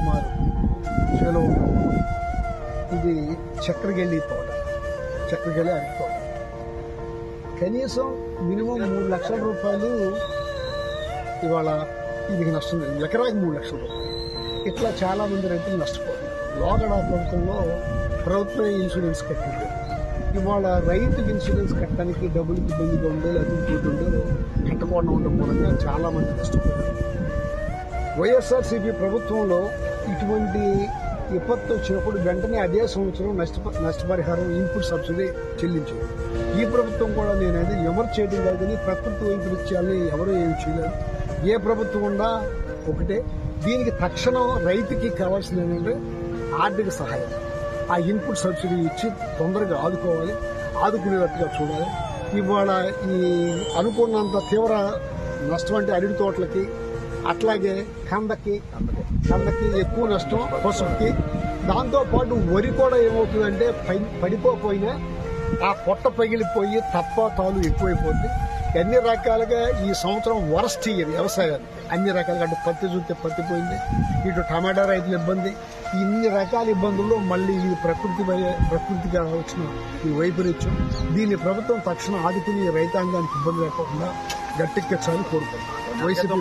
సుమారు చేలో ఉన్నప్పుడు ఇది చక్కెరగెల్లి తోట, చక్కెరగెల్లి అరటి తోట. కనీసం మినిమం 3 లక్షల రూపాయలు ఇవాళ ఇది నష్టం, ఎకరాకి 3 లక్షల రూపాయలు. ఇట్లా చాలా మంది రైతులు నష్టపోతున్నారు. లోగడ ప్రభుత్వంలో ప్రభుత్వం ఇన్సూరెన్స్ కట్టింది. ఇవాళ రైతుకి ఇన్సూరెన్స్ కట్టడానికి డబ్బులకి ఇబ్బందిగా ఉండే, లేకపోతే కట్టకుండా ఉండడం మూలంగా చాలా మంది నష్టపోయారు. వైఎస్ఆర్సీపీ ప్రభుత్వంలో ఇటువంటి విపత్తు వచ్చినప్పుడు వెంటనే అదే సంవత్సరం నష్టపరిహారం ఇన్పుట్ సబ్సిడీ చెల్లించారు. ఈ ప్రభుత్వం కూడా నేనైతే ఎవరు చేయడం కాదు, కానీ ప్రకృతి వైపరీత్యాన్ని ఎవరూ ఏమి చేయలేదు. ఏ ప్రభుత్వం ఉన్నా ఒకటే. దీనికి తక్షణం రైతుకి కావాల్సింది ఏంటంటే ఆర్థిక సహాయం. ఆ ఇన్పుట్ సబ్సిడీ ఇచ్చి తొందరగా ఆదుకునేటట్టుగా చూడాలి. ఇవాళ ఈ అనుకున్నంత తీవ్ర నష్టం అంటే అరటి తోటలకి, అట్లాగే కందకి ఎక్కువ నష్టం, పసుపుకి. దాంతోపాటు వరి కూడా ఏమవుతుందంటే పడిపోయినా ఆ పొట్ట పగిలిపోయి తప్ప తాలు ఎక్కువైపోతుంది. అన్ని రకాలుగా ఈ సంవత్సరం వరస్ట్ ఇయర్ వ్యవసాయానికి. అన్ని రకాలుగా అంటే పత్తి చూస్తే పత్తి పోయింది, ఇటు టమాటా రైతుల ఇబ్బంది. ఇన్ని రకాల ఇబ్బందుల్లో మళ్ళీ ఈ ప్రకృతిగా వచ్చిన ఈ వైపరీత్యం, దీన్ని ప్రభుత్వం తక్షణం ఆదుకుని రైతాంగానికి ఇబ్బంది లేకుండా గట్టెక్కించాలని కోరుకుంటున్నాను. వైసీపీ